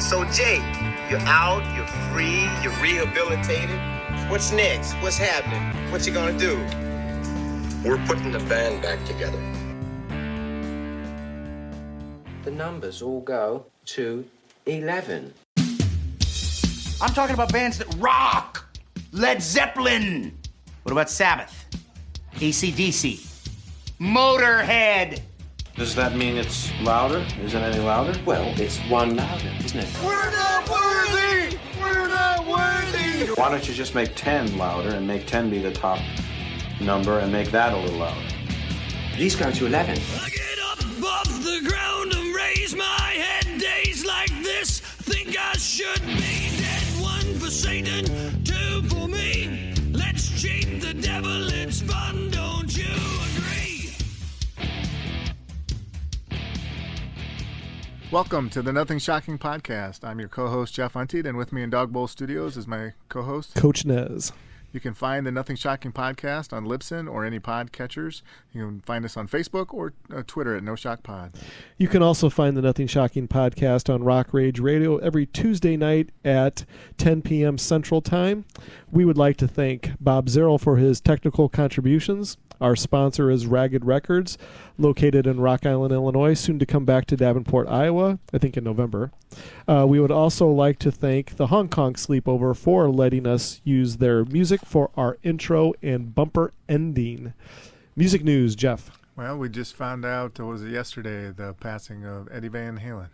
So, Jay, you're out, you're free, you're rehabilitated. What's next? What's happening? What you gonna do? We're putting the band back together. The numbers all go to 11. I'm talking about bands that rock. Led Zeppelin. What about Sabbath? AC/DC. Motorhead. Does that mean it's louder? Is it any louder? Well, it's one louder, isn't it? We're not worthy! We're not worthy! Why don't you just make 10 louder and make 10 be the top number and make that a little louder? These go to 11. I get up off the ground and raise my head. Days like this, think I should be dead. One for Satan, two for me. Let's cheat the devil, it's fun, don't you agree? Welcome to the Nothing Shocking podcast. I'm your co-host, Jeff Untied, and with me in Dog Bowl Studios is my co-host, Coach Nez. You can find the Nothing Shocking podcast on Libsyn or any podcatchers. You can find us on Facebook or Twitter at No Shock Pod. You can also find the Nothing Shocking podcast on Rock Rage Radio every Tuesday night at 10 p.m. Central Time. We would like to thank Bob Zerl for his technical contributions. Our sponsor is Ragged Records, located in Rock Island, Illinois, soon to come back to Davenport, Iowa, I think in November. We would also like to thank the Hong Kong Sleepover for letting us use their music for our intro and bumper ending. Music news, Jeff. Well, we just found out, was it yesterday, the passing of Eddie Van Halen.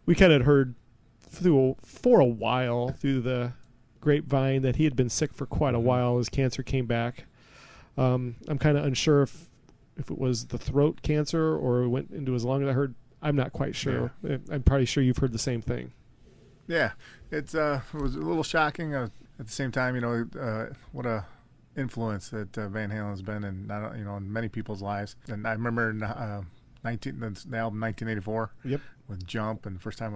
We kind of heard for a while through the grapevine that he had been sick for quite a while. His cancer came back. I'm kind of unsure if it was the throat cancer or it went into his lungs. I'm not quite sure. Yeah. I'm probably sure you've heard the same thing. Yeah, it was a little shocking. At the same time, what a influence that Van Halen's been in, in many people's lives. And I remember the album 1984. Yep. With Jump, and the first time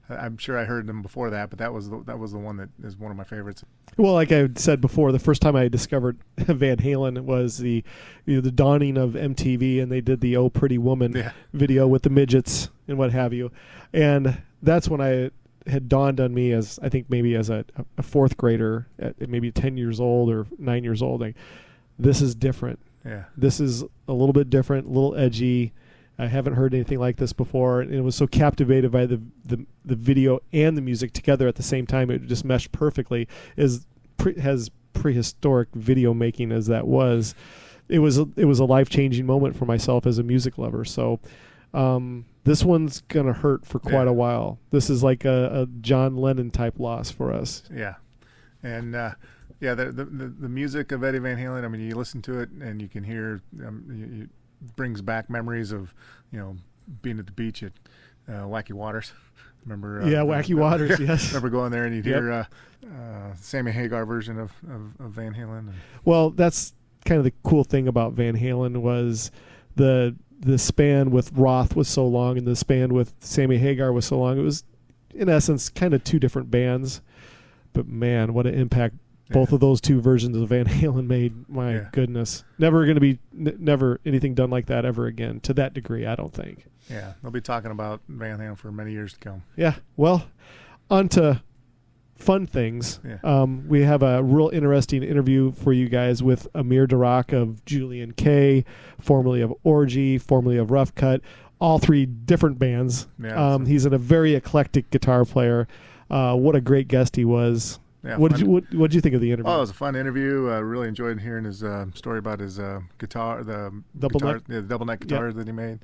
I'm sure I heard them before that, but that was the one that is one of my favorites. Well, like I said before, the first time I discovered Van Halen was the dawning of MTV, and they did the "Oh Pretty Woman" video with the midgets and what have you, and that's when I had dawned on me as I think maybe as a fourth grader at maybe 10 years old or 9 years old. Like, this is different. Yeah, this is a little bit different, a little edgy. I haven't heard anything like this before, and it was so captivated by the video and the music together at the same time. It just meshed perfectly. As prehistoric video making as that was, it was a life-changing moment for myself as a music lover. So this one's gonna hurt for quite a while. This is like a John Lennon type loss for us. Yeah, and the music of Eddie Van Halen. I mean, you listen to it and you can hear. It brings back memories of being at the beach at Wacky Waters. Remember? Wacky Waters. Yes. Remember going there and you'd hear Sammy Hagar version of Van Halen. Well, that's kind of the cool thing about Van Halen was the span with Roth was so long and the span with Sammy Hagar was so long. It was, in essence, kind of two different bands. But man, what an impact both of those two versions of Van Halen made. My goodness. Never going to be never anything done like that ever again to that degree, I don't think. Yeah, they'll be talking about Van Halen for many years to come. Yeah, well, on to fun things. Yeah. We have a real interesting interview for you guys with Amir Derakh of Julian-K, formerly of Orgy, formerly of Rough Cutt, all three different bands. Yeah, he's a very eclectic guitar player. What a great guest he was. Yeah, what did you think of the interview? Oh, it was a fun interview. I really enjoyed hearing his story about his guitar, the double neck guitars that he made.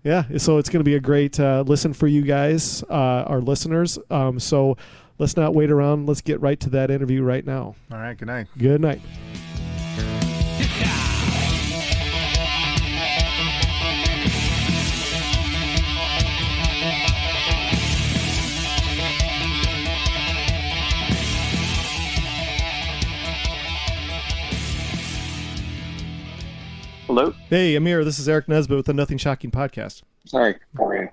Yeah, so it's going to be a great listen for you guys, our listeners. So let's not wait around. Let's get right to that interview right now. All right, good night. Good night. Hello? Hey, Amir, this is Eric Nesbitt with the Nothing Shocking podcast. Hi, how are you?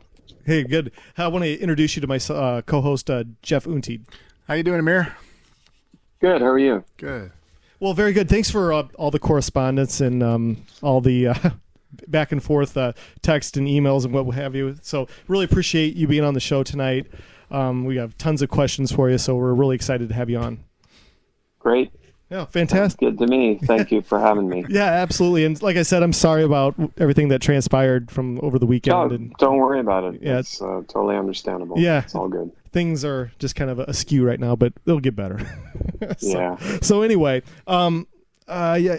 Hey, good. I want to introduce you to my co-host, Jeff Untied. How you doing, Amir? Good, how are you? Good. Well, very good. Thanks for all the correspondence and all the back and forth text and emails and what have you. So really appreciate you being on the show tonight. We have tons of questions for you, so we're really excited to have you on. Great. Yeah, fantastic. Sounds good to me. Thank you for having me. Yeah, absolutely. And like I said, I'm sorry about everything that transpired from over the weekend. No, don't worry about it. Yeah, it's totally understandable. Yeah, it's all good. Things are just kind of askew right now, but they'll get better. Yeah. So anyway, yeah,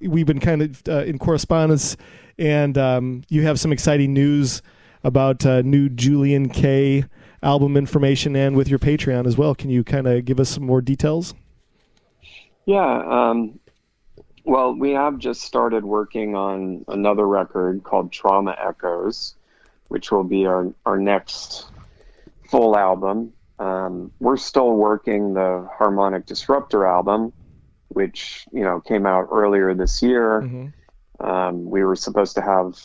we've been kind of in correspondence, and you have some exciting news about new Julian-K album information, and with your Patreon as well. Can you kind of give us some more details? Yeah. Well, we have just started working on another record called Trauma Echoes, which will be our next full album. We're still working the Harmonic Disruptor album, which, came out earlier this year. Mm-hmm. We were supposed to have,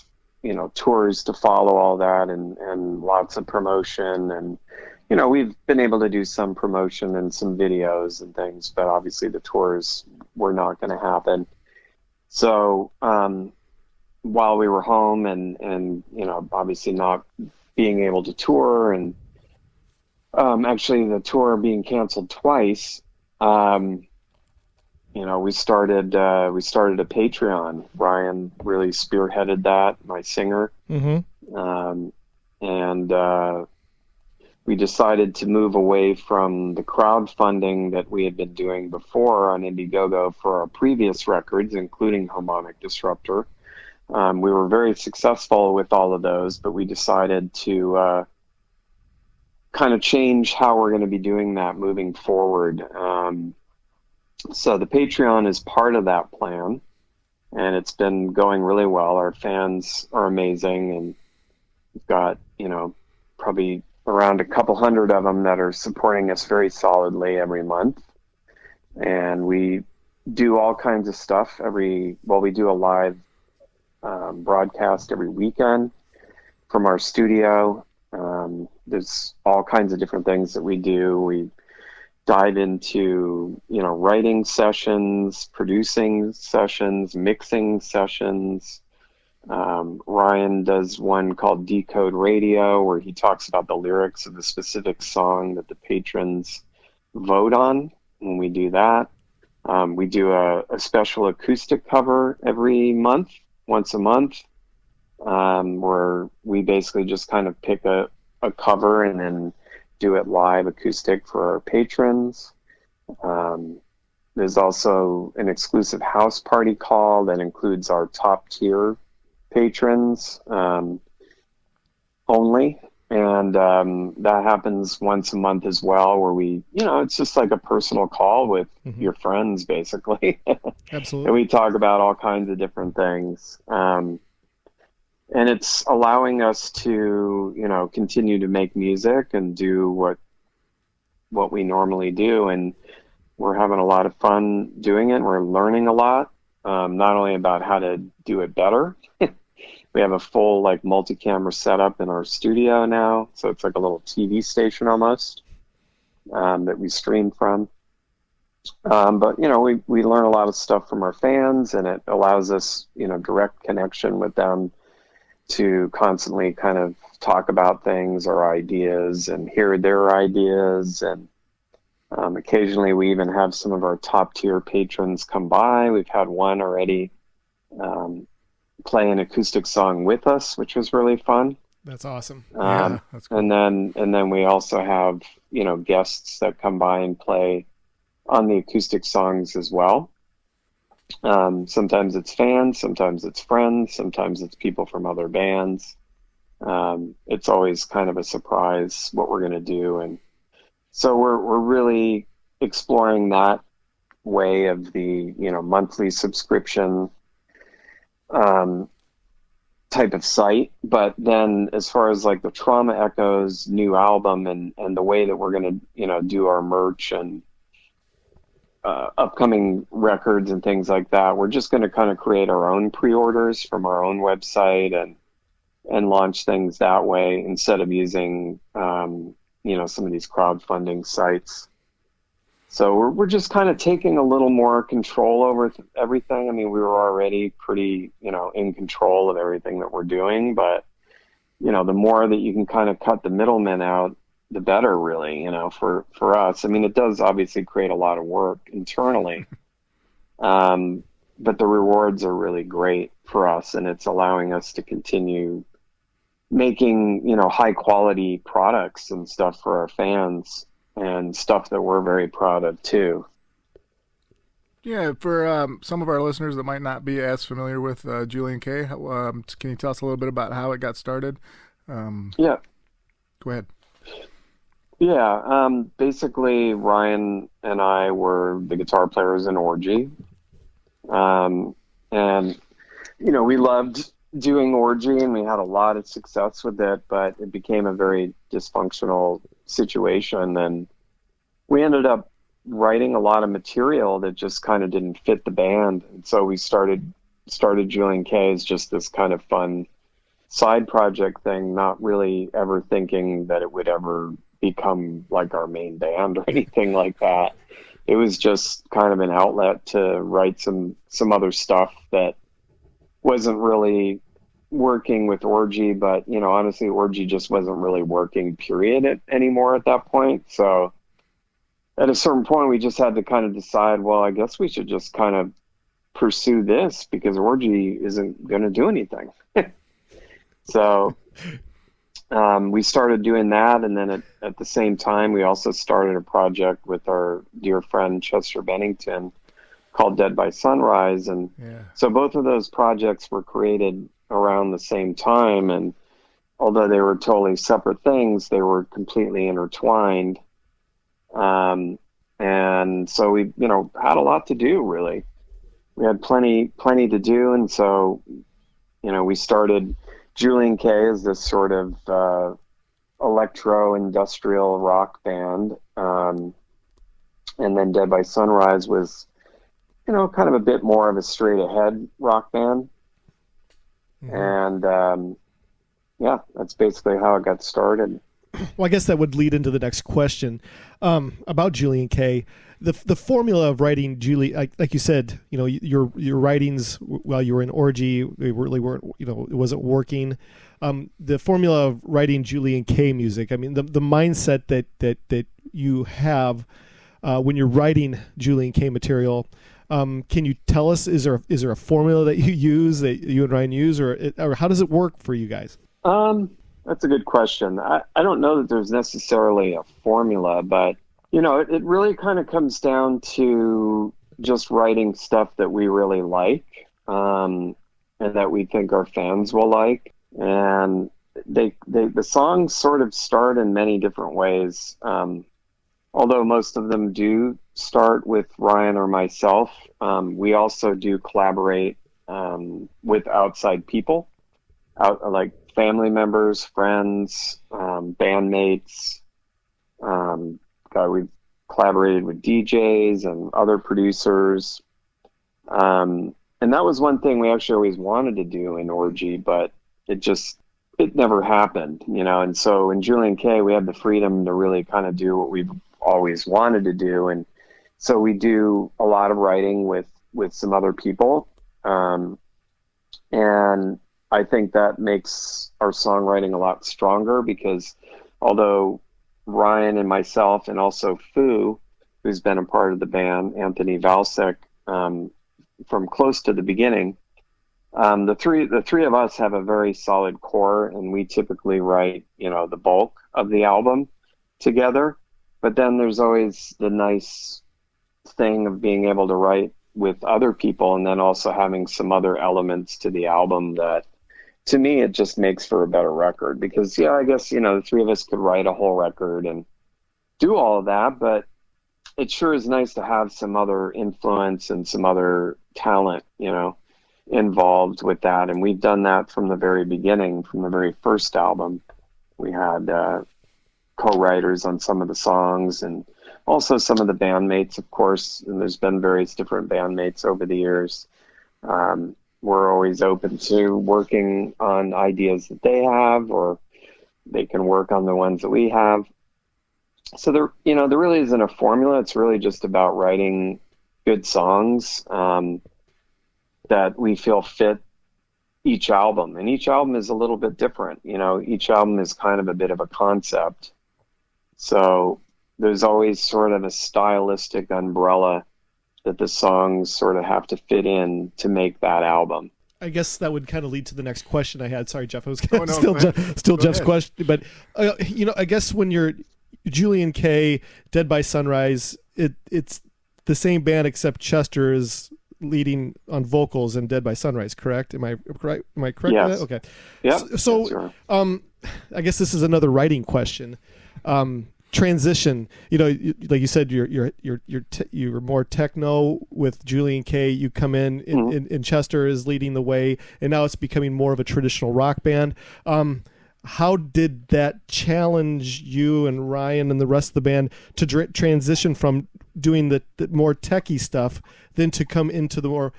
tours to follow all that and lots of promotion. And, we've been able to do some promotion and some videos and things, but obviously the tours were not going to happen. So while we were home and obviously not being able to tour and actually the tour being canceled twice, we started a Patreon. Ryan really spearheaded that, my singer. Mm-hmm. And we decided to move away from the crowdfunding that we had been doing before on Indiegogo for our previous records, including Harmonic Disruptor. We were very successful with all of those, but we decided to kind of change how we're going to be doing that moving forward. So the Patreon is part of that plan, and it's been going really well. Our fans are amazing, and we've got, probably around a couple hundred of them that are supporting us very solidly every month. And we do all kinds of stuff we do a live broadcast every weekend from our studio. There's all kinds of different things that we do. We dive into, writing sessions, producing sessions, mixing sessions. Ryan does one called Decode Radio, where he talks about the lyrics of the specific song that the patrons vote on when we do that. We do a special acoustic cover every month, once a month, where we basically just kind of pick a cover and then do it live acoustic for our patrons. There's also an exclusive house party call that includes our top tier patrons only, and that happens once a month as well, where we, it's just like a personal call with mm-hmm. your friends, basically. Absolutely. And we talk about all kinds of different things, and it's allowing us to continue to make music and do what we normally do, and we're having a lot of fun doing it. We're learning a lot, not only about how to do it better. We have a full multi-camera setup in our studio now, so it's like a little TV station almost that we stream from. But we learn a lot of stuff from our fans, and it allows us direct connection with them to constantly kind of talk about things or ideas and hear their ideas. And occasionally we even have some of our top tier patrons come by. We've had one already play an acoustic song with us, which was really fun. That's awesome. Yeah, that's cool. And then we also have guests that come by and play on the acoustic songs as well. Sometimes it's fans, sometimes it's friends, sometimes it's people from other bands. It's always kind of a surprise what we're going to do, and so we're really exploring that way of the monthly subscription type of site. But then as far as the Trauma Echoes new album and the way that we're going to do our merch and upcoming records and things like that, we're just going to kind of create our own pre-orders from our own website and launch things that way instead of using some of these crowdfunding sites. So we're just kind of taking a little more control over everything. I mean, we were already pretty, in control of everything that we're doing, but, the more that you can kind of cut the middlemen out, the better, really, for us. I mean, it does obviously create a lot of work internally, but the rewards are really great for us, and it's allowing us to continue making, high quality products and stuff for our fans, and stuff that we're very proud of too. Yeah, for some of our listeners that might not be as familiar with Julian-K, can you tell us a little bit about how it got started? Yeah. Go ahead. Yeah, basically Ryan and I were the guitar players in Orgy. And, we loved doing Orgy, and we had a lot of success with it, but it became a very dysfunctional situation, and we ended up writing a lot of material that just kind of didn't fit the band. And so we started Julian-K as just this kind of fun side project thing, not really ever thinking that it would ever become like our main band or anything like that. It was just kind of an outlet to write some other stuff that wasn't really working with Orgy, but honestly, Orgy just wasn't really working, period, anymore at that point. So at a certain point, we just had to kind of decide, well, I guess we should just kind of pursue this, because Orgy isn't going to do anything. So we started doing that, and then at the same time, we also started a project with our dear friend Chester Bennington called Dead by Sunrise. And so both of those projects were created around the same time, and although they were totally separate things, they were completely intertwined. And so we, had a lot to do, really. We had plenty to do, and so, we started Julian-K as this sort of electro-industrial rock band, and then Dead by Sunrise was, kind of a bit more of a straight-ahead rock band. And that's basically how it got started. Well, I guess that would lead into the next question about Julian-K. The formula of writing like you said, your writings while you were in Orgy, they really weren't, it wasn't working. The formula of writing Julian-K music, I mean, the mindset that you have when you're writing Julian-K material. Can you tell us, is there a formula that you use, that you and Ryan use, or how does it work for you guys? That's a good question. I don't know that there's necessarily a formula, but, it really kind of comes down to just writing stuff that we really like, and that we think our fans will like. And the songs sort of start in many different ways. Although most of them do start with Ryan or myself, we also do collaborate with outside people, like family members, friends, bandmates. We've collaborated with DJs and other producers. And that was one thing we actually always wanted to do in Orgy, but it never happened, And so in Julian-K, we had the freedom to really kind of do what we've always wanted to do. And so we do a lot of writing with some other people. And I think that makes our songwriting a lot stronger, because although Ryan and myself, and also Fu, who's been a part of the band, Anthony Valsek, from close to the beginning, the three of us have a very solid core, and we typically write, the bulk of the album together. But then there's always the nice thing of being able to write with other people, and then also having some other elements to the album that, to me, it just makes for a better record. Because, I guess, the three of us could write a whole record and do all of that, but it sure is nice to have some other influence and some other talent, involved with that. And we've done that from the very beginning, from the very first album. We had co-writers on some of the songs, and also some of the bandmates, of course. And there's been various different bandmates over the years. We're always open to working on ideas that they have, or they can work on the ones that we have. So there really isn't a formula. It's really just about writing good songs that we feel fit each album. And each album is a little bit different. Each album is kind of a bit of a concept. So there's always sort of a stylistic umbrella that the songs sort of have to fit in to make that album. I guess that would kind of lead to the next question I had. Sorry, Jeff. I was no, still Jeff's ahead. question. But, I guess when you're Julian-K, Dead by Sunrise, it's the same band except Chester is leading on vocals in Dead by Sunrise, correct? Am I correct? Yes. With that? Okay. Yeah. So, I guess this is another writing question. Transition, like you said, you're more techno with Julian-K. You come in and Chester is leading the way, and now it's becoming more of a traditional rock band. How did that challenge you and Ryan and the rest of the band to transition from doing the more techie stuff then to come into the more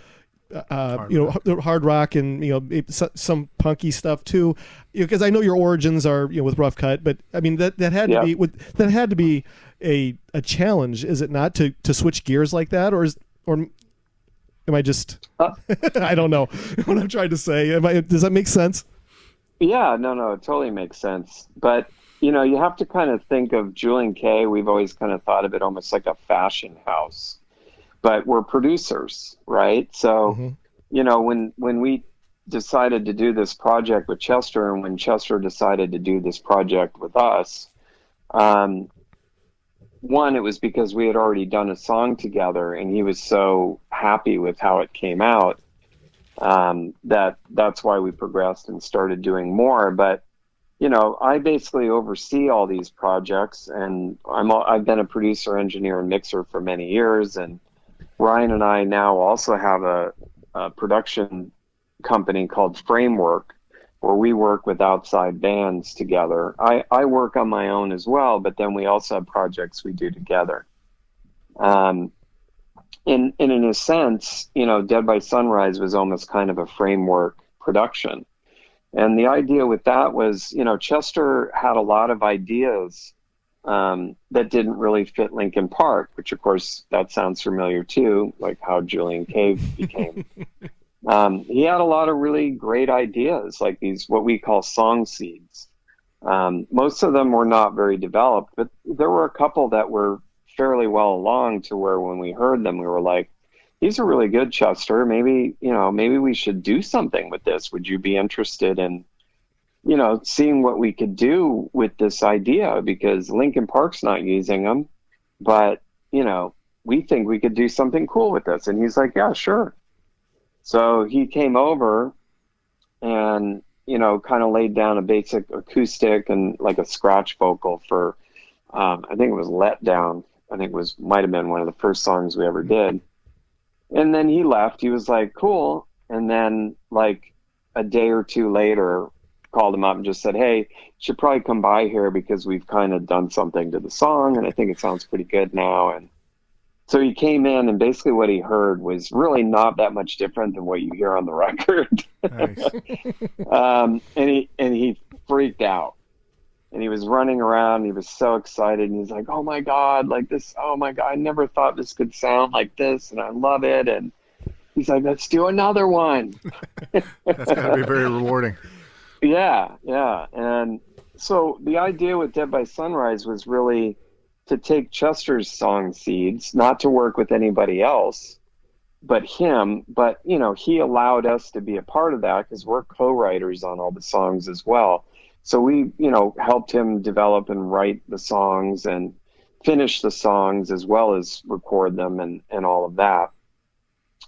hard rock and some punky stuff too? Because I know your origins are with Rough Cutt, but I mean that had to be a challenge, is it not, to switch gears like that, or am I just I don't know what I'm trying to say. Does that make sense? Yeah, no, it totally makes sense. But, you have to kind of think of Julian-K. We've always kind of thought of it almost like a fashion house, but we're producers, right? So, when we decided to do this project with Chester, and when Chester decided to do this project with us, one, it was because we had already done a song together, and he was so happy with how it came out. That's why we progressed and started doing more. But, I basically oversee all these projects, and I've been a producer, engineer, and mixer for many years. And Ryan and I now also have a production company called Framework, where we work with outside bands together. I work on my own as well, but then we also have projects we do together. In a sense, Dead by Sunrise was almost kind of a Framework production. And the idea with that was, Chester had a lot of ideas that didn't really fit Linkin Park, which of course that sounds familiar too, like how Julian-K became. He had a lot of really great ideas, like these, what we call song seeds. Most of them were not very developed, but there were a couple that were fairly well along to where when we heard them, we were like, these are really good, Chester. Maybe we should do something with this. Would you be interested in, seeing what we could do with this idea? Because Linkin Park's not using them, but, we think we could do something cool with this. And he's like, yeah, sure. So he came over and, kind of laid down a basic acoustic and like a scratch vocal for, I think it was Let Down. I think might have been one of the first songs we ever did. And then he left. He was like, cool. And then like a day or two later, called him up and just said, hey, you should probably come by here because we've kind of done something to the song and I think it sounds pretty good now. And so he came in, and basically what he heard was really not that much different than what you hear on the record. Nice. And he freaked out. And he was running around. He was so excited. And he's like, oh, my God, like this. Oh, my God, I never thought this could sound like this. And I love it. And he's like, let's do another one. That's got to be very rewarding. Yeah. And so the idea with Dead by Sunrise was really to take Chester's song seeds, not to work with anybody else but him. But, he allowed us to be a part of that because we're co-writers on all the songs as well. So we, helped him develop and write the songs and finish the songs as well as record them and all of that.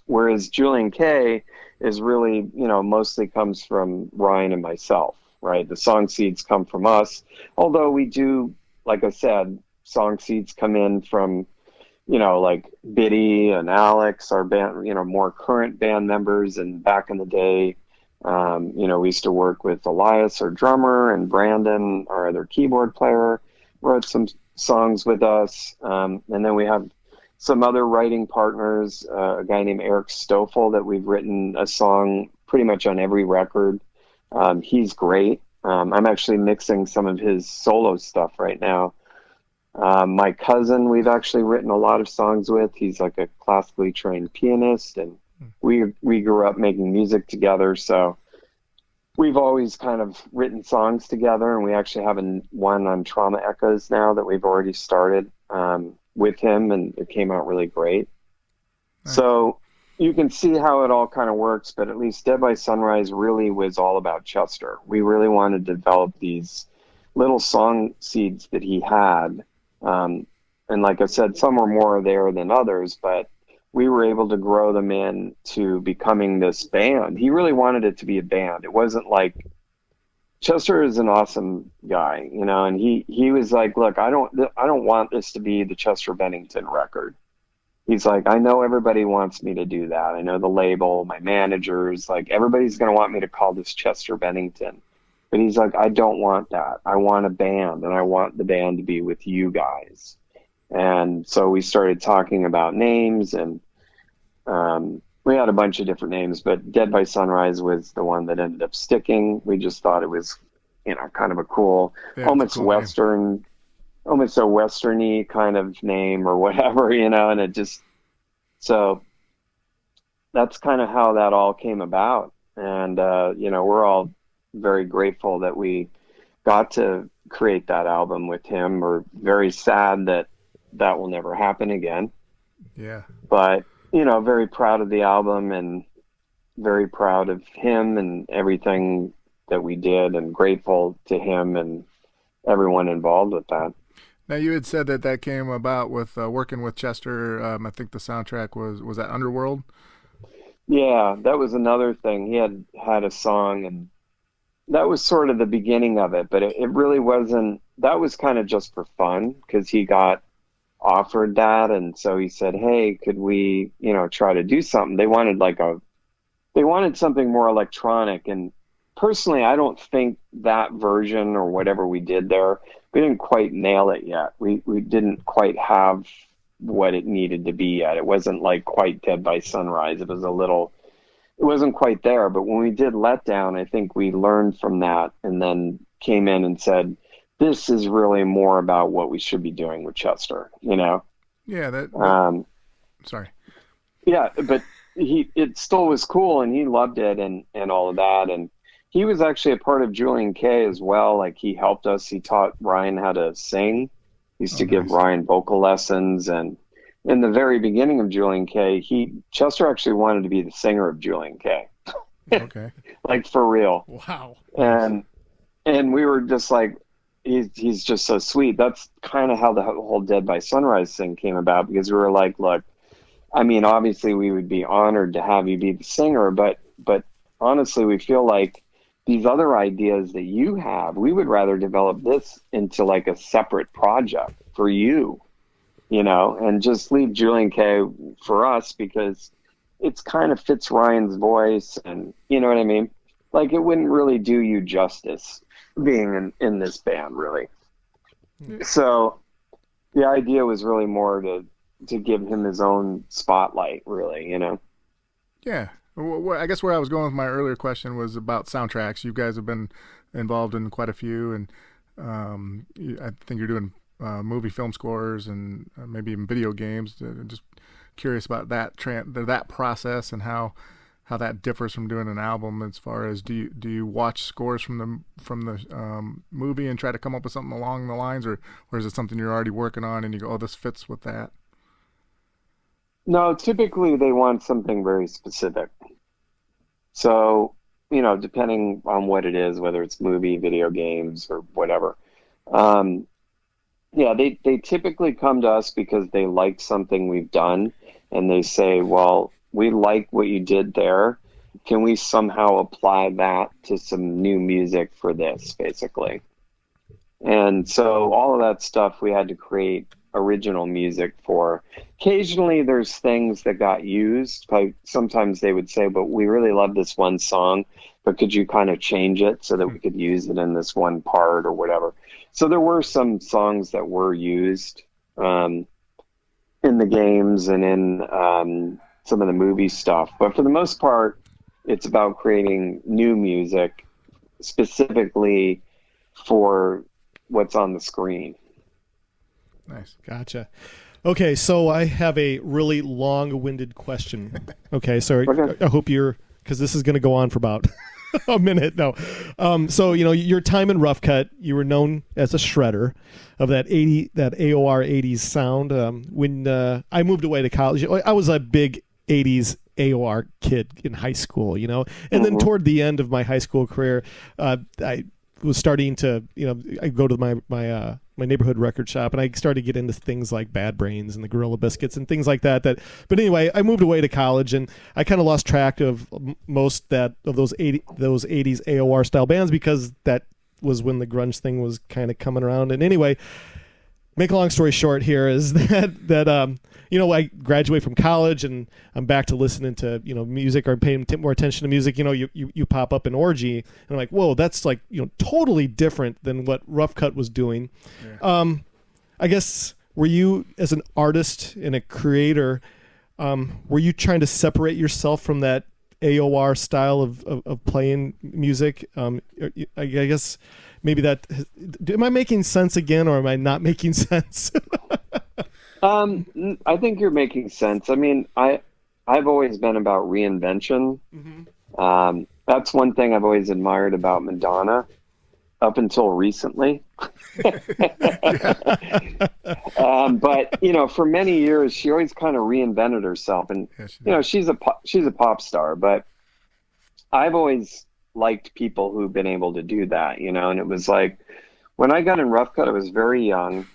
Whereas Julian-K is really, mostly comes from Ryan and myself, right? The song seeds come from us. Although we do, like I said, song seeds come in from, like Biddy and Alex, our band, more current band members. And back in the day, we used to work with Elias, our drummer, and Brandon, our other keyboard player, wrote some songs with us. And then we have some other writing partners, a guy named Eric Stoffel that we've written a song pretty much on every record. He's great. I'm actually mixing some of his solo stuff right now. My cousin, we've actually written a lot of songs with. He's like a classically trained pianist, and we grew up making music together. So we've always kind of written songs together, and we actually have one on Trauma Echoes now that we've already started with him, and it came out really great. Nice. So you can see how it all kind of works, but at least Dead by Sunrise really was all about Chester. We really wanted to develop these little song seeds that he had. And like I said, some were more there than others, but we were able to grow them into becoming this band. He really wanted it to be a band. It wasn't like, Chester is an awesome guy, you know, and he was like, look, I don't want this to be the Chester Bennington record. He's like, I know everybody wants me to do that. I know the label, my managers, like everybody's going to want me to call this Chester Bennington. But he's like, I don't want that. I want a band, and I want the band to be with you guys. And so we started talking about names, and we had a bunch of different names, but Dead by Sunrise was the one that ended up sticking. We just thought it was, you know, kind of a cool, almost cool Western name. Almost a Westerny kind of name or whatever, you know, and it just, so that's kind of how that all came about. And, you know, we're all very grateful that we got to create that album with him. We're very sad that that will never happen again. Yeah. But, you know, very proud of the album and very proud of him and everything that we did, and grateful to him and everyone involved with that. Now, you had said that came about with working with Chester. I think the soundtrack was that Underworld? Yeah, that was another thing. He had a song, and that was sort of the beginning of it, but it really wasn't. That was kind of just for fun because he got offered that, and so he said, hey, could we, you know, try to do something? They wanted something more electronic, and personally, I don't think that version or whatever we did there, we didn't quite nail it yet. We didn't quite have what it needed to be yet. It wasn't like quite Dead by Sunrise. It wasn't quite there. But when we did Let Down, I think we learned from that and then came in and said, this is really more about what we should be doing with Chester, you know? Yeah, sorry. Yeah, but it still was cool, and he loved it and all of that. And he was actually a part of Julian-K as well. Like, he helped us. He taught Ryan how to sing. He used to give Ryan vocal lessons. And in the very beginning of Julian-K, Chester actually wanted to be the singer of Julian-K. Okay. Like, for real. Wow. And we were just like, he's just so sweet. That's kind of how the whole Dead by Sunrise thing came about, because we were like, look, I mean, obviously we would be honored to have you be the singer, but honestly, we feel like these other ideas that you have, we would rather develop this into like a separate project for you, you know, and just leave Julian-K for us because it's kind of fits Ryan's voice, and you know what I mean? Like, it wouldn't really do you justice being in this band, really. So the idea was really more to give him his own spotlight, really, you know? Yeah. Well, I guess where I was going with my earlier question was about soundtracks. You guys have been involved in quite a few, and I think you're doing movie film scores and maybe even video games. Just curious about that process and how that differs from doing an album. As far as do you watch scores from the movie and try to come up with something along the lines, or is it something you're already working on and you go, oh, this fits with that? No, typically they want something very specific. So, you know, depending on what it is, whether it's movie, video games, or whatever. Yeah, they typically come to us because they like something we've done, and they say, well, we like what you did there. Can we somehow apply that to some new music for this, basically? And so all of that stuff we had to create original music for. Occasionally there's things that got used. Like, sometimes they would say, but we really love this one song, but could you kind of change it so that we could use it in this one part or whatever? So there were some songs that were used in the games and in some of the movie stuff. But for the most part, it's about creating new music specifically for what's on the screen. Nice. Gotcha. Okay, so I have a really long-winded question. Okay, so I hope because this is going to go on for about a minute. No. So, your time in Rough Cutt, you were known as a shredder of that AOR 80s sound. When I moved away to college, I was a big 80s AOR kid in high school, and then toward the end of my high school career, I was starting to, I go to my neighborhood record shop, and I started to get into things like Bad Brains and the Gorilla Biscuits and things like that. But anyway, I moved away to college, and I kind of lost track of most of those 80s AOR style bands, because that was when the grunge thing was kind of coming around. And anyway, make a long story short here is that I graduate from college, and I'm back to listening to, music, or paying more attention to music. You pop up in Orgy, and I'm like, whoa, that's like, totally different than what Rough Cutt was doing. Yeah. I guess, were you, as an artist and a creator, were you trying to separate yourself from that AOR style of playing music? I guess maybe that, am I making sense again, or am I not making sense? I think you're making sense. I mean, I've always been about reinvention. Mm-hmm. That's one thing I've always admired about Madonna, up until recently. But for many years, she always kind of reinvented herself, and she's a pop star. But I've always liked people who've been able to do that, And it was like, when I got in Rough Cutt, I was very young.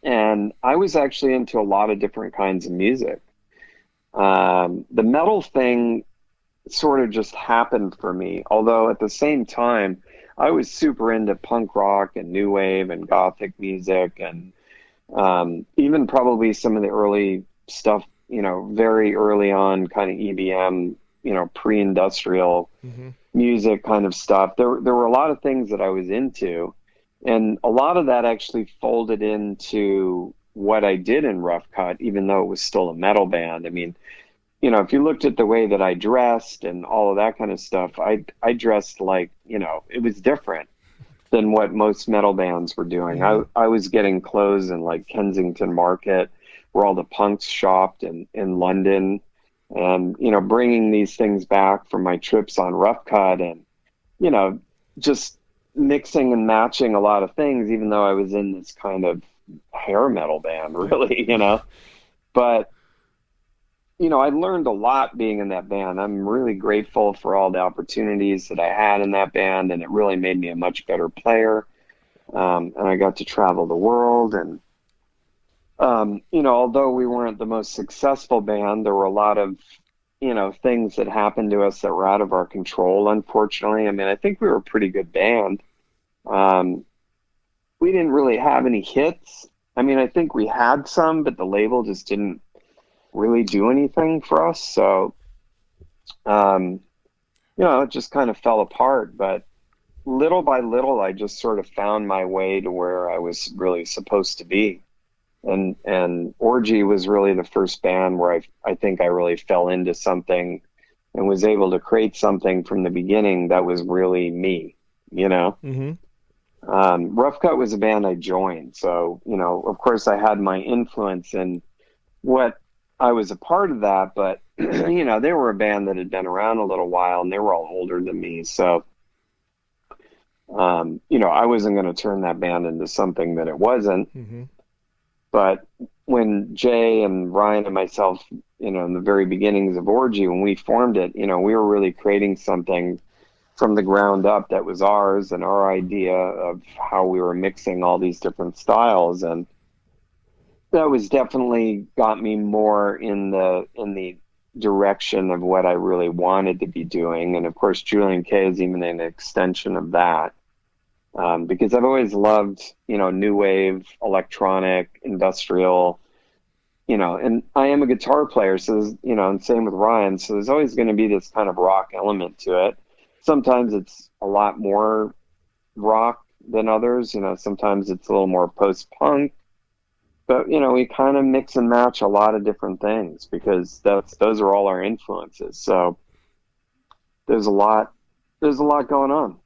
And I was actually into a lot of different kinds of music. The metal thing sort of just happened for me, although at the same time, I was super into punk rock and new wave and gothic music, and even probably some of the early stuff, very early on, kind of EBM, pre-industrial music kind of stuff. There were a lot of things that I was into. And a lot of that actually folded into what I did in Rough Cutt, even though it was still a metal band. I mean, if you looked at the way that I dressed and all of that kind of stuff, I dressed like, it was different than what most metal bands were doing. I was getting clothes in like Kensington Market, where all the punks shopped in London, and, bringing these things back from my trips on Rough Cutt, and, just mixing and matching a lot of things, even though I was in this kind of hair metal band, really, But, I learned a lot being in that band. I'm really grateful for all the opportunities that I had in that band, and it really made me a much better player. And I got to travel the world, and, although we weren't the most successful band, there were a lot of, things that happened to us that were out of our control, unfortunately. I mean, I think we were a pretty good band. We didn't really have any hits. I mean, I think we had some, but the label just didn't really do anything for us. So, it just kind of fell apart. But little by little, I just sort of found my way to where I was really supposed to be. And Orgy was really the first band where I think I really fell into something and was able to create something from the beginning that was really me, Mm-hmm. Rough Cutt was a band I joined. So, of course I had my influence in what I was a part of that, but, they were a band that had been around a little while, and they were all older than me. So, I wasn't going to turn that band into something that it wasn't. Mm-hmm. But when Jay and Ryan and myself, in the very beginnings of Orgy, when we formed it, we were really creating something from the ground up that was ours and our idea of how we were mixing all these different styles. And that was definitely got me more in the direction of what I really wanted to be doing. And of course, Julian-K is even an extension of that. Because I've always loved, new wave, electronic, industrial, and I am a guitar player. So, and same with Ryan. So there's always going to be this kind of rock element to it. Sometimes it's a lot more rock than others. Sometimes it's a little more post-punk. But, we kind of mix and match a lot of different things, because those are all our influences. So there's a lot going on.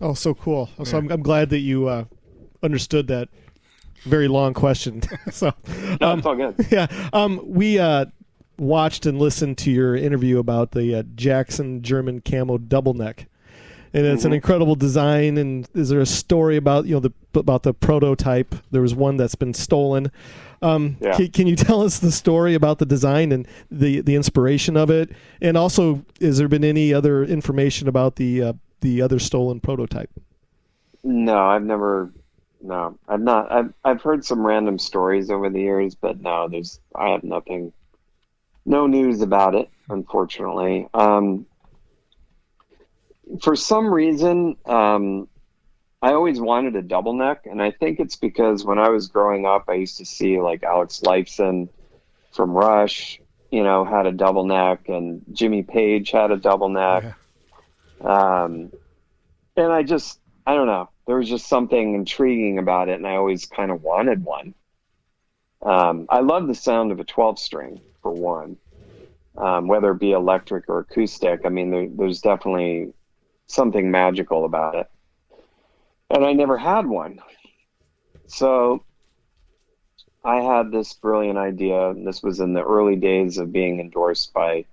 Oh, so cool. So I'm glad that you understood that very long question. So, No, it's all good. Yeah. We watched and listened to your interview about the Jackson German camo double neck. And it's an incredible design. And is there a story about about the prototype? There was one that's been stolen. Can you tell us the story about the design and the inspiration of it? And also, has there been any other information about the other stolen prototype? No, I've never. No, I've not. I've heard some random stories over the years, but no, I have nothing. No news about it, unfortunately. For some reason, I always wanted a double neck, and I think it's because when I was growing up, I used to see like Alex Lifeson from Rush, had a double neck, and Jimmy Page had a double neck. Yeah. And I don't know. There was just something intriguing about it, and I always kind of wanted one. I love the sound of a 12-string, for one, whether it be electric or acoustic. I mean, there's definitely something magical about it. And I never had one. So I had this brilliant idea. This was in the early days of being endorsed by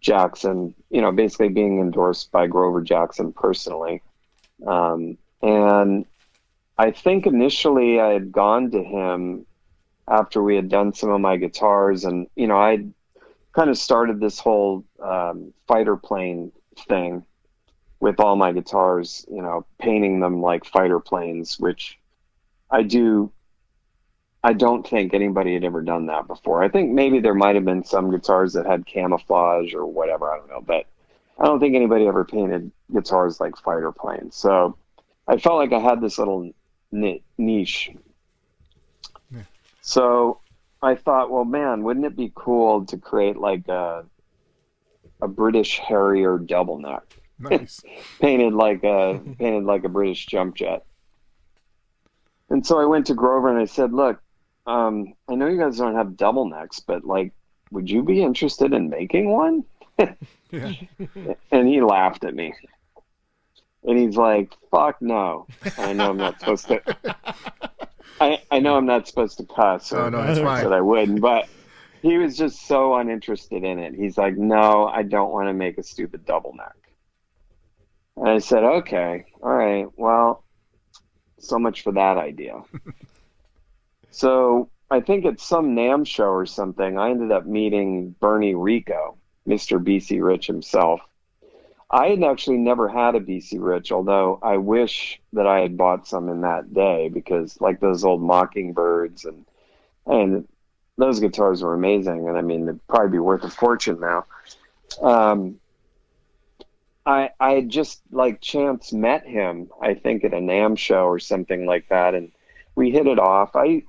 Jackson, basically being endorsed by Grover Jackson personally. And I think initially I had gone to him after we had done some of my guitars, and, I'd kind of started this whole fighter plane thing with all my guitars, painting them like fighter planes, which I don't think anybody had ever done that before. I think maybe there might have been some guitars that had camouflage or whatever, I don't know, but I don't think anybody ever painted guitars like fighter planes. So I felt like I had this little niche. Yeah. So I thought, well, man, wouldn't it be cool to create like a British Harrier double neck? Nice. painted like a British jump jet. And so I went to Grover and I said, look, I know you guys don't have double necks, but like, would you be interested in making one? Yeah. And he laughed at me. And he's like, fuck no. I know I'm not supposed to. I know I'm not supposed to cuss. Or no, it's fine. That I wouldn't, but he was just so uninterested in it. He's like, no, I don't want to make a stupid double neck. And I said, okay, all right, well, so much for that idea. So I think at some NAMM show or something, I ended up meeting Bernie Rico, Mr. BC Rich himself. I had actually never had a BC Rich, although I wish that I had bought some in that day, because like those old Mockingbirds and those guitars were amazing. And I mean, they'd probably be worth a fortune now. I had just like chance met him, I think at a NAMM show or something like that. And we hit it off. I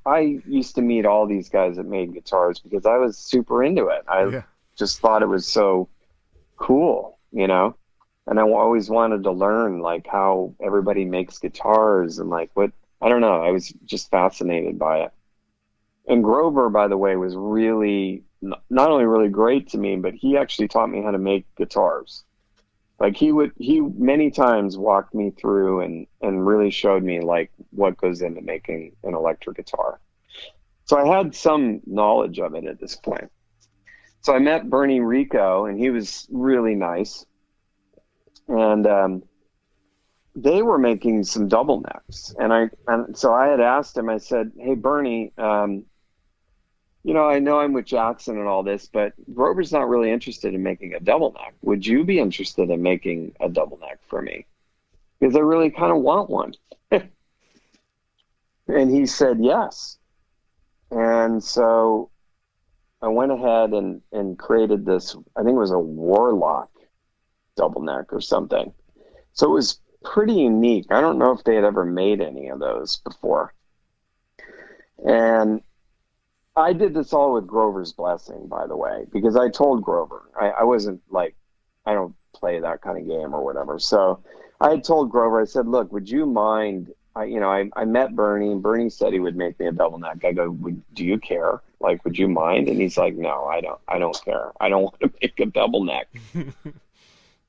used to meet all these guys that made guitars because I was super into it. I just thought it was so cool, and I always wanted to learn like how everybody makes guitars and like what, I don't know. I was just fascinated by it. And Grover, by the way, was really not only really great to me, but he actually taught me how to make guitars. Like he many times walked me through and really showed me like what goes into making an electric guitar. So I had some knowledge of it at this point. So I met Bernie Rico and he was really nice. And they were making some double necks. And so I had asked him, I said, hey, Bernie, I know I'm with Jackson and all this, but Grover's not really interested in making a double neck. Would you be interested in making a double neck for me? Because I really kind of want one. And he said yes. And so I went ahead and created this, I think it was a Warlock double neck or something. So it was pretty unique. I don't know if they had ever made any of those before. And I did this all with Grover's blessing, by the way, because I told Grover, I wasn't like, I don't play that kind of game or whatever. So I had told Grover, I said, look, would you mind, I met Bernie, and Bernie said he would make me a double neck. I go, do you care? Like, would you mind? And he's like, no, I don't care. I don't want to make a double neck.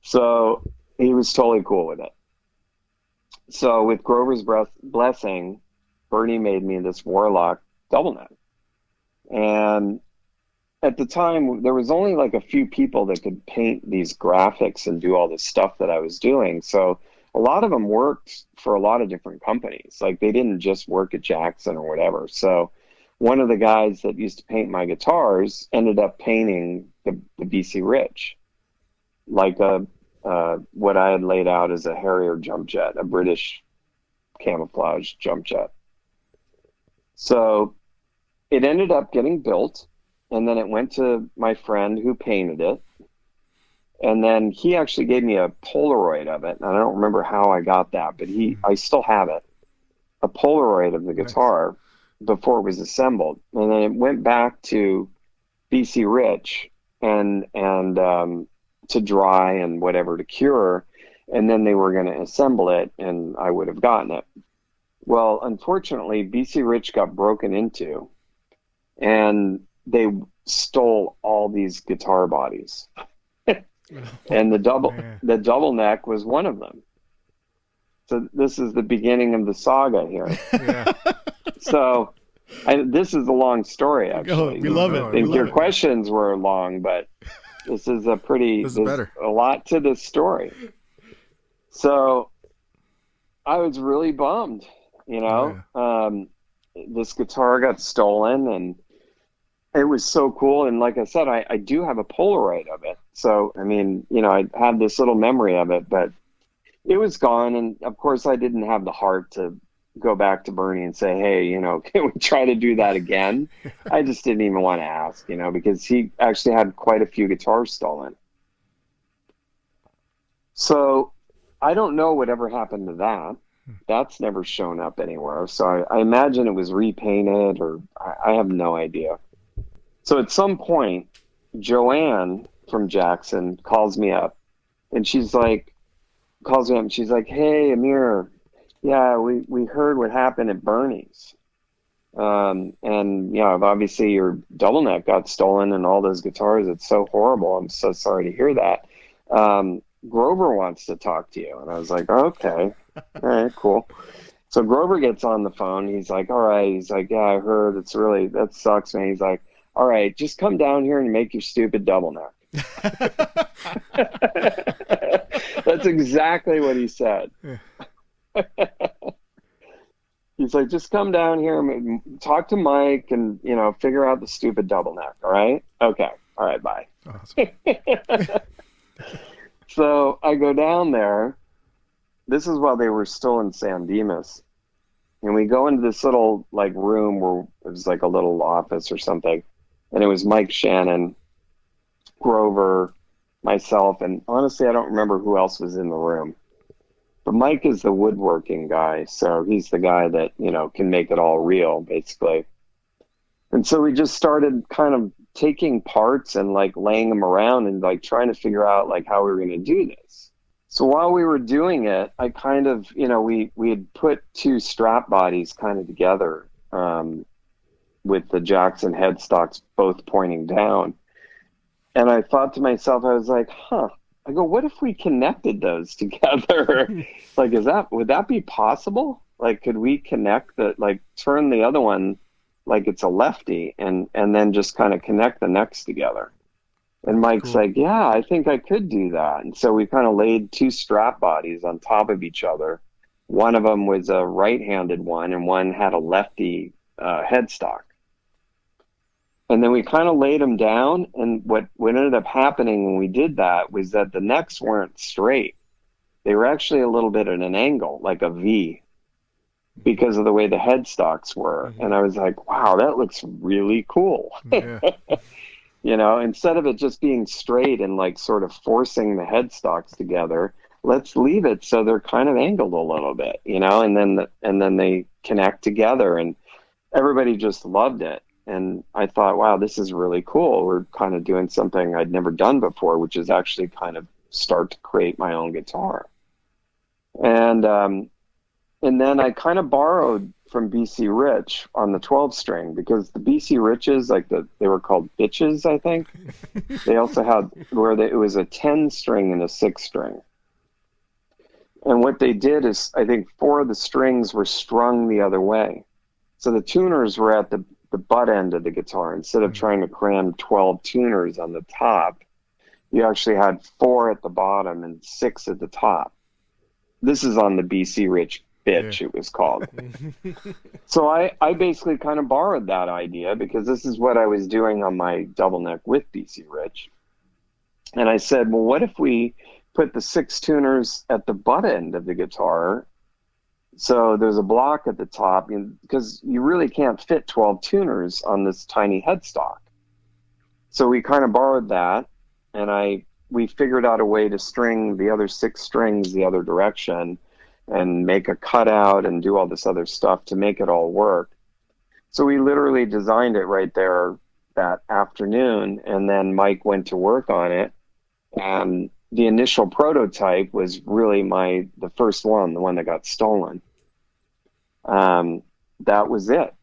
So he was totally cool with it. So with Grover's blessing, Bernie made me this Warlock double neck. And at the time, there was only like a few people that could paint these graphics and do all this stuff that I was doing. So a lot of them worked for a lot of different companies. Like, they didn't just work at Jackson or whatever. So one of the guys that used to paint my guitars ended up painting the BC Rich, like what I had laid out as a Harrier jump jet, a British camouflage jump jet. So it ended up getting built, and then it went to my friend who painted it. And then he actually gave me a Polaroid of it. And I don't remember how I got that, but I still have it. A Polaroid of the guitar before it was assembled. And then it went back to BC Rich and to dry and whatever to cure. And then they were going to assemble it, and I would have gotten it. Well, unfortunately, BC Rich got broken into, and they stole all these guitar bodies. And the double neck was one of them. So this is the beginning of the saga here. Yeah. So this is a long story, actually. We love it. I think your questions were long, but this is a lot to this story. So I was really bummed, you know. This guitar got stolen, and it was so cool. And like I said, I do have a Polaroid of it. So, I mean, you know, I had this little memory of it, but it was gone. And of course, I didn't have the heart to go back to Bernie and say, hey, you know, can we try to do that again? I just didn't even want to ask, you know, because he actually had quite a few guitars stolen. So I don't know whatever happened to that. That's never shown up anywhere. So I imagine it was repainted, or I have no idea. So at some point, Joanne from Jackson calls me up, and she's like, hey, Amir, yeah, we heard what happened at Bernie's. And, you know, obviously your double neck got stolen and all those guitars. It's so horrible. I'm so sorry to hear that. Grover wants to talk to you. And I was like, okay, all right, cool. So Grover gets on the phone. He's like, all right. He's like, yeah, I heard. That sucks, man. He's like, all right, just come down here and make your stupid double neck. That's exactly what he said. He's like, just come down here and talk to Mike and, you know, figure out the stupid double neck. All right. Okay. All right. Bye. Awesome. So I go down there. This is while they were still in San Dimas. And we go into this little like room where it was like a little office or something. And it was Mike Shannon, Grover, myself, and honestly, I don't remember who else was in the room. But Mike is the woodworking guy, so he's the guy that, you know, can make it all real, basically. And so we just started kind of taking parts and like laying them around and like trying to figure out like how we were going to do this. So while we were doing it, I kind of, you know, we had put two strap bodies kind of together, with the Jackson headstocks both pointing down. And I thought to myself, I was like, I go, what if we connected those together? Like, would that be possible? Like, could we connect turn the other one like it's a lefty and then just kind of connect the necks together? And Mike's like, yeah, I think I could do that. And so we kind of laid two strap bodies on top of each other. One of them was a right-handed one, and one had a lefty headstock. And then we kind of laid them down, and what ended up happening when we did that was that the necks weren't straight. They were actually a little bit at an angle, like a V, because of the way the headstocks were. Mm-hmm. And I was like, wow, that looks really cool. Yeah. You know, instead of it just being straight and like sort of forcing the headstocks together, let's leave it so they're kind of angled a little bit, you know, and then they connect together, and everybody just loved it. And I thought, wow, this is really cool. We're kind of doing something I'd never done before, which is actually kind of start to create my own guitar. And then I kind of borrowed from BC Rich on the 12 string, because the BC Riches, they were called bitches, I think. They also had it was a 10 string and a 6 string. And what they did is, I think 4 of the strings were strung the other way. So the tuners were at the butt end of the guitar. Instead of trying to cram 12 tuners on the top, you actually had 4 at the bottom and 6 at the top. This is on the BC Rich Bitch, it was called. So I basically kind of borrowed that idea because this is what I was doing on my double neck with BC Rich. And I said, well, what if we put the 6 tuners at the butt end of the guitar? So there's a block at the top, because you really can't fit 12 tuners on this tiny headstock. So we kind of borrowed that, and we figured out a way to string the other 6 strings the other direction and make a cutout and do all this other stuff to make it all work. So we literally designed it right there that afternoon, and then Mike went to work on it. And the initial prototype was really the first one, the one that got stolen. That was it,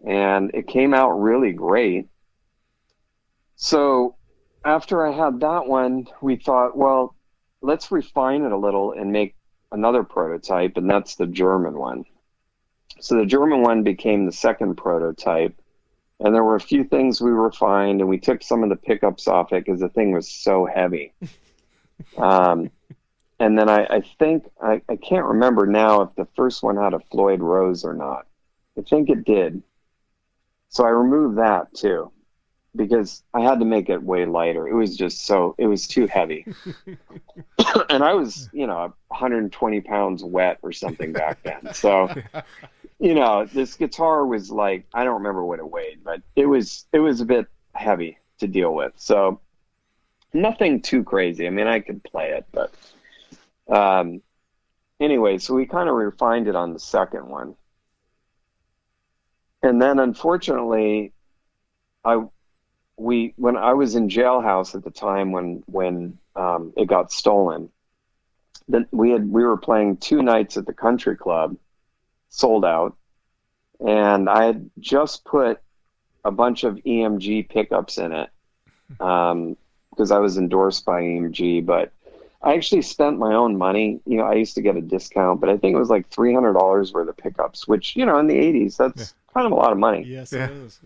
and it came out really great. So after I had that one, we thought, well, let's refine it a little and make another prototype, and that's the German one. So the German one became the second prototype, and there were a few things we refined, and we took some of the pickups off it because the thing was so heavy. And then I think, I can't remember now if the first one had a Floyd Rose or not. I think it did. So I removed that too, because I had to make it way lighter. It was it was too heavy. And I was, 120 pounds wet or something back then. So, this guitar was like, I don't remember what it weighed, but it was a bit heavy to deal with. So nothing too crazy. I mean, I could play it, but anyway, so we kind of refined it on the second one. And then unfortunately, when I was in jailhouse at the time when it got stolen, then we were playing 2 nights at the country club, sold out, and I had just put a bunch of EMG pickups in it because I was endorsed by EMG, but I actually spent my own money. I used to get a discount, but I think it was like $300 worth of pickups, which, in the 80s, that's kind of a lot of money. Yes, it is.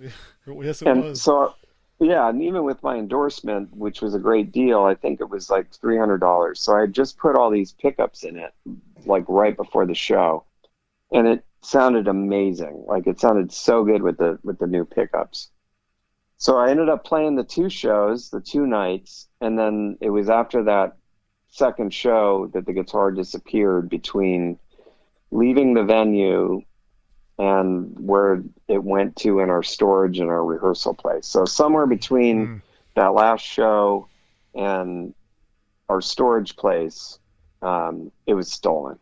Yes, it and was. So, and even with my endorsement, which was a great deal, I think it was like $300. So I just put all these pickups in it, like right before the show, and it sounded amazing. Like it sounded so good with the new pickups. So I ended up playing the 2 shows, the 2 nights, and then it was after that second show that the guitar disappeared between leaving the venue and where it went to in our storage and our rehearsal place. So somewhere between that last show and our storage place, it was stolen.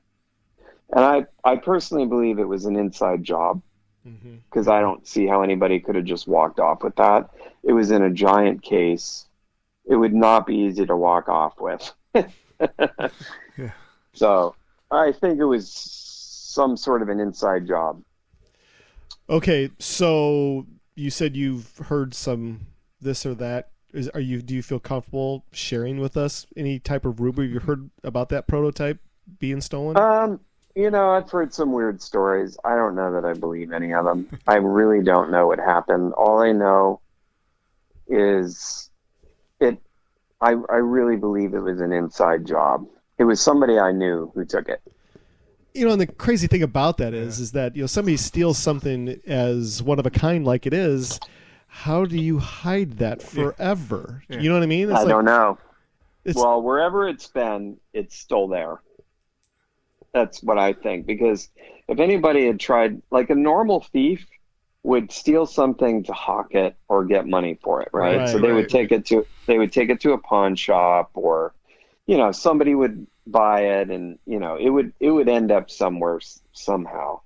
And I personally believe it was an inside job, because I don't see how anybody could have just walked off with that. It was in a giant case. It would not be easy to walk off with. So I think it was some sort of an inside job. Okay, so you said you've heard some this or that. Do you feel comfortable sharing with us any type of rumor you heard about that prototype being stolen? I've heard some weird stories. I don't know that I believe any of them. I really don't know what happened. All I know is I really believe it was an inside job. It was somebody I knew who took it. And the crazy thing about that is that, somebody steals something as one of a kind like it is. How do you hide that forever? Yeah. You know what I mean? I don't know. Well, wherever it's been, it's still there. That's what I think. Because if anybody had tried, like a normal thief would steal something to hawk it or get money for it, right? So they would take it to a pawn shop, or somebody would buy it, and it would end up somewhere somehow.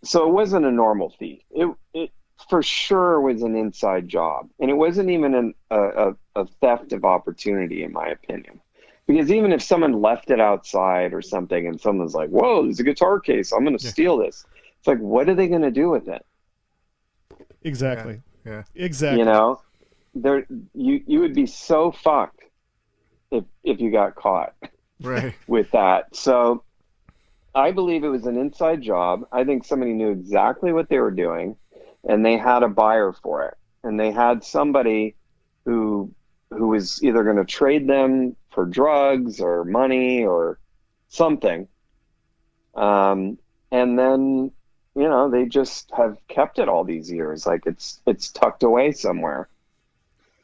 So it wasn't a normal thief. It for sure was an inside job, and it wasn't even a theft of opportunity, in my opinion. Because even if someone left it outside or something, and someone's like, "Whoa, there's a guitar case. I'm going to steal this." It's like, what are they going to do with it? Exactly. Yeah. Exactly. You would be so fucked if you got caught right with that. So I believe it was an inside job. I think somebody knew exactly what they were doing, and they had a buyer for it. And they had somebody who was either going to trade them for drugs or money or something. And then, they just have kept it all these years. Like it's tucked away somewhere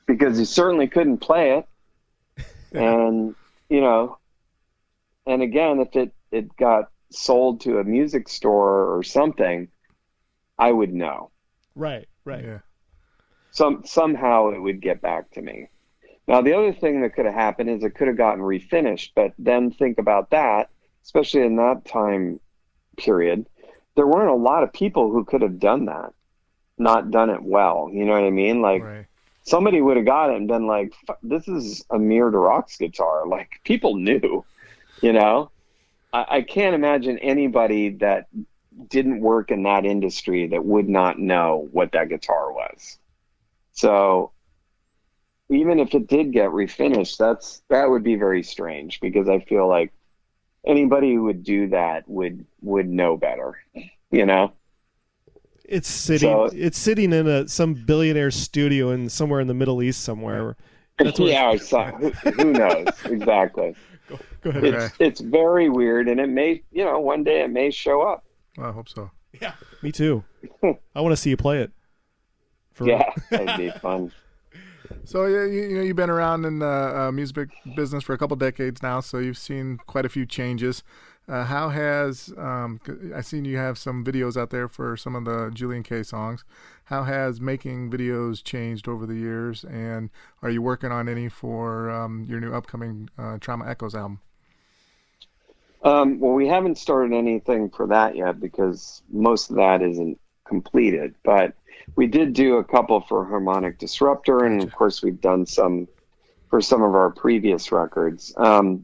because you certainly couldn't play it. And, and again, if it got sold to a music store or something, I would know. Right. Yeah. Somehow it would get back to me. Now, the other thing that could have happened is it could have gotten refinished, but then think about that, especially in that time period, there weren't a lot of people who could have done that, not done it well. You know what I mean? Like, Right. Somebody would have got it and been like, this is Amir Derakh's guitar. Like, people knew, I can't imagine anybody that didn't work in that industry that would not know what that guitar was. So even if it did get refinished, that would be very strange, because I feel like anybody who would do that would know better, It's sitting in some billionaire studio in somewhere in the Middle East somewhere. That's what who knows? Exactly. Go ahead. It's very weird, and it may, one day it may show up. Well, I hope so. Yeah, me too. I want to see you play it. That'd be fun. So you've been around in the music business for a couple decades now, so you've seen quite a few changes. How has I've seen you have some videos out there for some of the Julian-K songs. How has making videos changed over the years, and are you working on any for your new upcoming Trauma Echoes album? Well, we haven't started anything for that yet because most of that isn't completed, but we did do a couple for Harmonic Disruptor, and of course we've done some for some of our previous records. The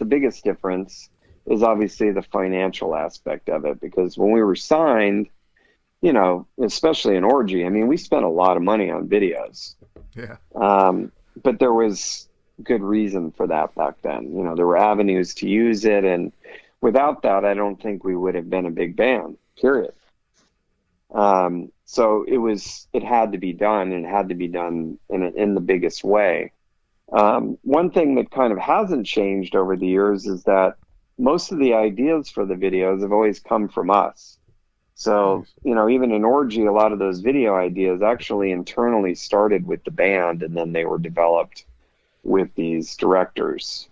biggest difference is obviously the financial aspect of it, because when we were signed, especially in Orgy, I mean, we spent a lot of money on videos. Yeah. But there was good reason for that back then. There were avenues to use it, and without that, I don't think we would have been a big band, period. So it had to be done, and it had to be done in the biggest way. One thing that kind of hasn't changed over the years is that most of the ideas for the videos have always come from us. So, even in Orgy, a lot of those video ideas actually internally started with the band, and then they were developed with these directors.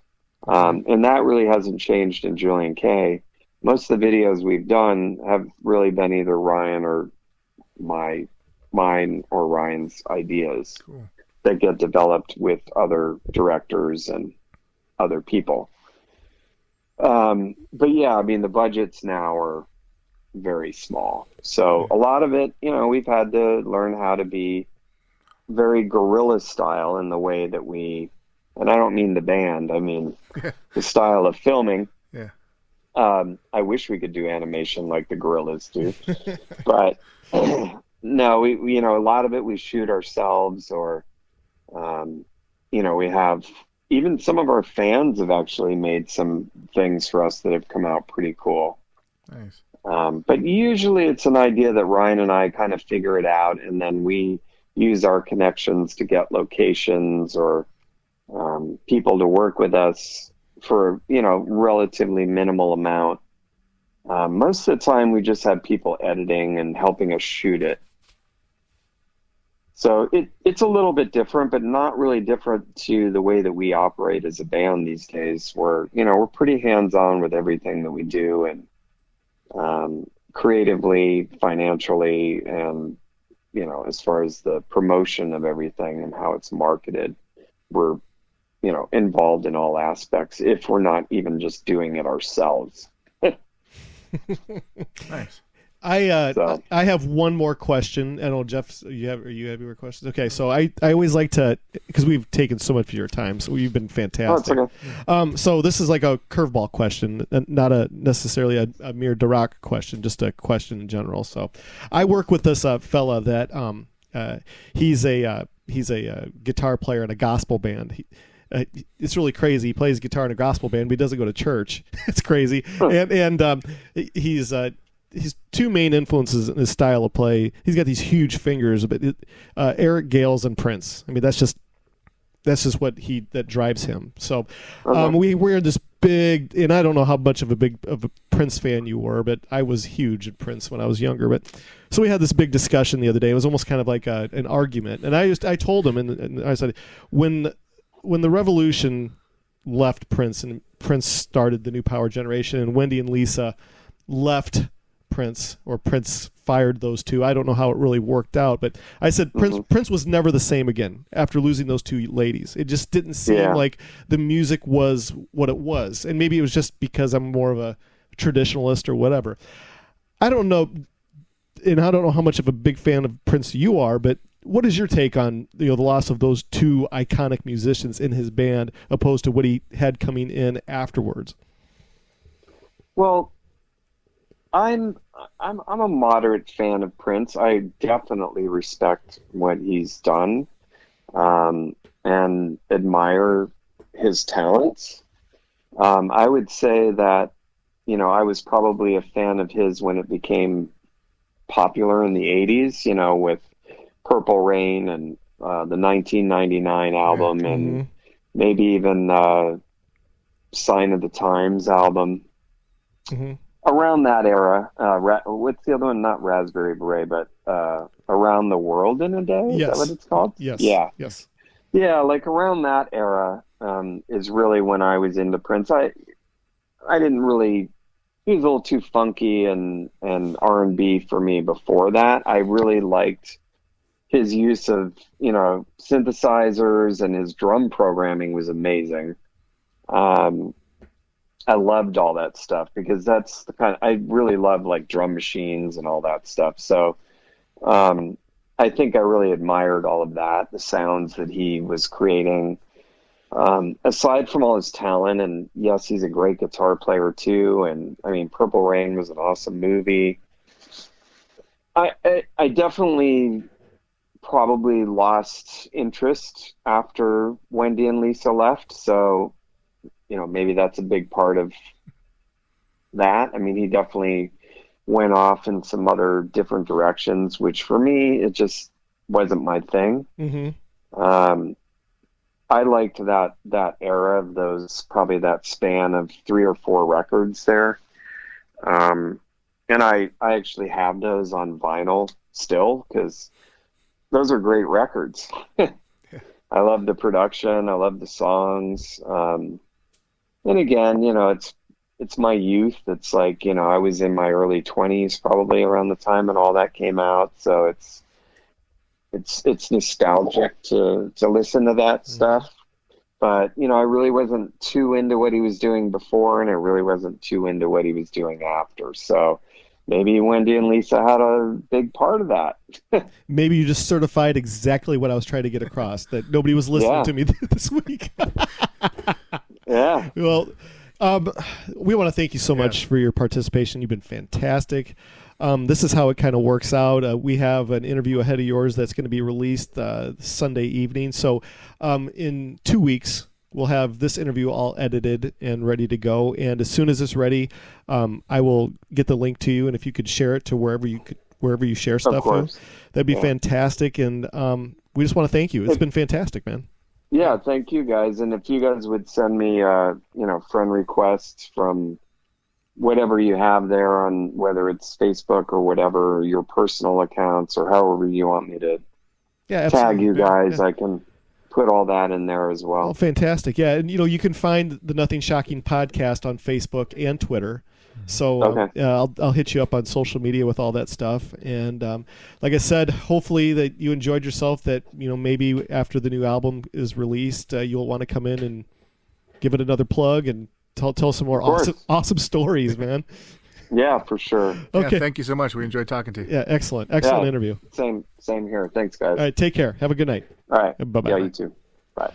And that really hasn't changed in Julian-K. Most of the videos we've done have really been either Ryan or mine or Ryan's ideas. Cool. That get developed with other directors and other people. But yeah, I mean, the budgets now are very small. So a lot of it, we've had to learn how to be very guerrilla style in the way that and I don't mean the band, I mean the style of filming. Yeah. I wish we could do animation like the gorillas do, but no, we a lot of it we shoot ourselves, or we have, even some of our fans have actually made some things for us that have come out pretty cool. Nice. But usually it's an idea that Ryan and I kind of figure it out, and then we use our connections to get locations or people to work with us for, relatively minimal amount. Most of the time we just have people editing and helping us shoot it. So it's a little bit different, but not really different to the way that we operate as a band these days, where, we're pretty hands-on with everything that we do, and creatively, financially, and, as far as the promotion of everything and how it's marketed, we're, involved in all aspects, if we're not even just doing it ourselves. Nice. I have one more question. I know, Jeff, you have your questions? Okay, so I always like to, because we've taken so much of your time, so you've been fantastic. Oh, it's okay. So this is like a curveball question, not necessarily a Amir Derakh question, just a question in general. So I work with this fella that he's a guitar player in a gospel band. it's really crazy. He plays guitar in a gospel band, but he doesn't go to church. It's crazy. And he's his two main influences in his style of play. He's got these huge fingers, but Eric Gales and Prince. I mean, that's just what that drives him. So we're this big, and I don't know how much of a Prince fan you were, but I was huge at Prince when I was younger. But so we had this big discussion the other day. It was almost kind of like an argument, and I told him, and I said, when the Revolution left Prince and Prince started the New Power Generation, and Wendy and Lisa left Prince, or Prince fired those two. I don't know how it really worked out, but I said Prince was never the same again after losing those two ladies. It just didn't seem like the music was what it was, and maybe it was just because I'm more of a traditionalist or whatever. I don't know, and I don't know how much of a big fan of Prince you are, but what is your take on the loss of those two iconic musicians in his band, opposed to what he had coming in afterwards? Well, I'm a moderate fan of Prince. I definitely respect what he's done, and admire his talents. I would say that, I was probably a fan of his when it became popular in the 80s, with Purple Rain and the 1999 album, and maybe even Sign of the Times album. Around that era, what's the other one? Not Raspberry Beret, but Around the World in a Day? Is that what it's called? Yes. Yeah. Yes. Yeah, like around that era is really when I was into Prince. I didn't really... He was a little too funky and R&B for me before that. I really liked his use of, synthesizers, and his drum programming was amazing. I loved all that stuff because that's the kind of, I really love like drum machines and all that stuff. So I think I really admired all of that, the sounds that he was creating. Aside from all his talent, and yes, he's a great guitar player too. And I mean, Purple Rain was an awesome movie. I definitely probably lost interest after Wendy and Lisa left. So, maybe that's a big part of that. I mean, he definitely went off in some other different directions, which for me, it just wasn't my thing. I liked that era of those, probably that span of 3 or 4 records there. And I actually have those on vinyl still, because those are great records. I love the production. I love the songs. And again, it's my youth. It's like, I was in my early 20s probably around the time and all that came out. So it's nostalgic to listen to that stuff. But, I really wasn't too into what he was doing before, and I really wasn't too into what he was doing after. So maybe Wendy and Lisa had a big part of that. Maybe you just certified exactly what I was trying to get across, that nobody was listening to me this week. Yeah. Well, we want to thank you so much for your participation. You've been fantastic. This is how it kind of works out. We have an interview ahead of yours that's going to be released Sunday evening. So in 2 weeks, we'll have this interview all edited and ready to go. And as soon as it's ready, I will get the link to you. And if you could share it to wherever you share stuff, that'd be fantastic. And we just want to thank you. It's been fantastic, man. Yeah, thank you guys. And if you guys would send me, friend requests from whatever you have there, on whether it's Facebook or whatever, your personal accounts, or however you want me to tag you guys, I can put all that in there as well. Oh, fantastic. Yeah. And, you can find the Nothing Shocking podcast on Facebook and Twitter. So I'll hit you up on social media with all that stuff. And like I said, hopefully that you enjoyed yourself, that, maybe after the new album is released, you'll want to come in and give it another plug and tell some more awesome stories, man. Yeah, for sure. Okay. Yeah, thank you so much. We enjoyed talking to you. Yeah, excellent interview. Same here. Thanks, guys. All right, take care. Have a good night. All right. Bye-bye. Yeah, you too. Bye.